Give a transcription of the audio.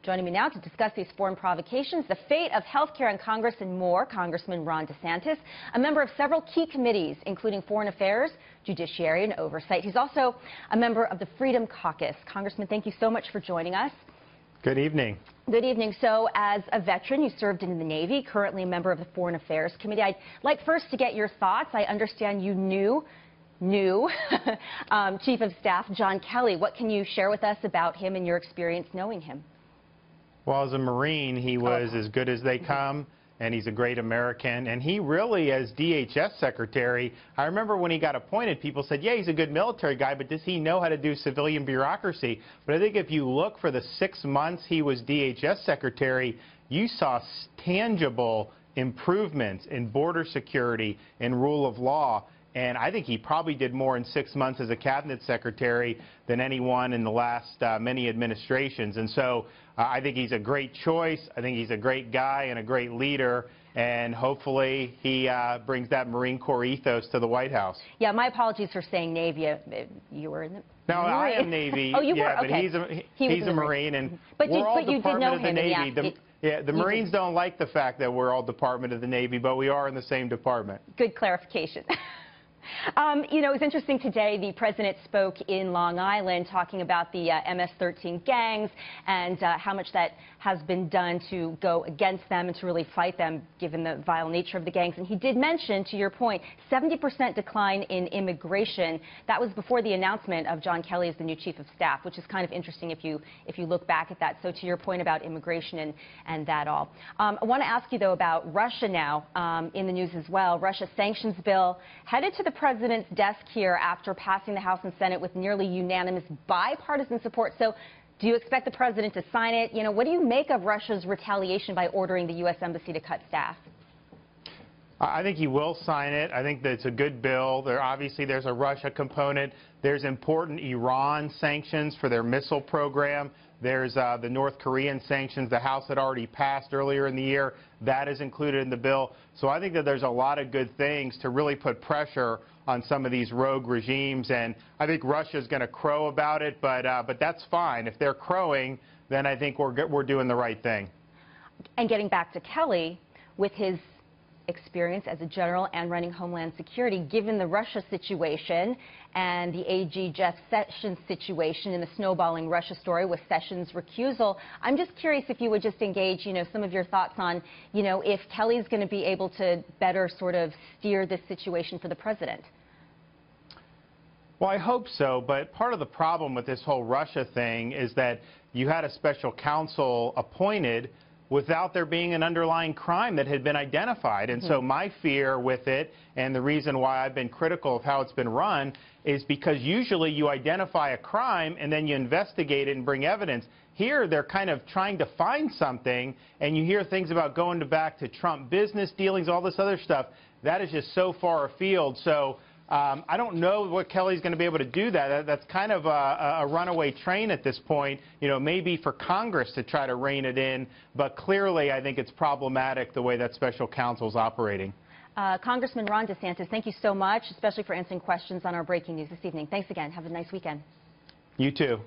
Joining me now to discuss these foreign provocations, the fate of health care in Congress and more, Congressman Ron DeSantis, a member of several key committees, including Foreign Affairs, Judiciary, and Oversight. He's also a member of the Freedom Caucus. Congressman, thank you so much for joining us. Good evening. Good evening. So, as a veteran, you served in the Navy, currently a member of the Foreign Affairs Committee. I'd like first to get your thoughts. I understand you knew Chief of Staff John Kelly. What can you share with us about him and your experience knowing him? Well, as a Marine, he was as good as they come, and he's a great American. And he really, as DHS Secretary, I remember when he got appointed, people said, yeah, he's a good military guy, but does he know how to do civilian bureaucracy? But I think if you look for the 6 months he was DHS Secretary, you saw tangible improvements in border security and rule of law. And I think he probably did more in 6 months as a cabinet secretary than anyone in the last many administrations. And so I think he's a great choice. I think he's a great guy and a great leader. And hopefully he brings that Marine Corps ethos to the White House. Yeah, my apologies for saying Navy. You were in the... No, I am Navy. Oh, you were? Okay. But he's a Marine. And but we're all you did know Department of the him, Navy. The Marines don't like the fact that we're all Department of the Navy, but we are in the same department. Good clarification. You know, it was interesting today, the president spoke in Long Island talking about the MS-13 gangs and how much that has been done to go against them and to really fight them, given the vile nature of the gangs. And he did mention, to your point, 70% decline in immigration. That was before the announcement of John Kelly as the new chief of staff, which is kind of interesting if you look back at that. So to your point about immigration and that all. I want to ask you, though, about Russia now, in the news as well. Russia sanctions bill headed to the president's desk here after passing the House and Senate with nearly unanimous bipartisan support. So do you expect the president to sign it? You know, what do you make of Russia's retaliation by ordering the U.S. Embassy to cut staff? I think he will sign it. I think that it's a good bill. Obviously, there's a Russia component. There's important Iran sanctions for their missile program. There's the North Korean sanctions the House had already passed earlier in the year. That is included in the bill. So I think that there's a lot of good things to really put pressure on some of these rogue regimes. And I think Russia's going to crow about it, but that's fine. If they're crowing, then I think we're doing the right thing. And getting back to Kelly, with his experience as a general and running Homeland Security, given the Russia situation and the AG Jeff Sessions situation in the snowballing Russia story with Sessions' recusal, I'm just curious if you would just engage, some of your thoughts on, if Kelly's going to be able to better sort of steer this situation for the president. Well, I hope so, but part of the problem with this whole Russia thing is that you had a special counsel appointed without there being an underlying crime that had been identified. And so my fear with it, and the reason why I've been critical of how it's been run, is because usually you identify a crime and then you investigate it and bring evidence. Here, they're kind of trying to find something, and you hear things about going back to Trump business dealings, all this other stuff. That is just so far afield. So I don't know what Kelly's going to be able to do that. That's kind of a runaway train at this point, maybe for Congress to try to rein it in. But clearly, I think it's problematic the way that special counsel's operating. Congressman Ron DeSantis, thank you so much, especially for answering questions on our breaking news this evening. Thanks again. Have a nice weekend. You too.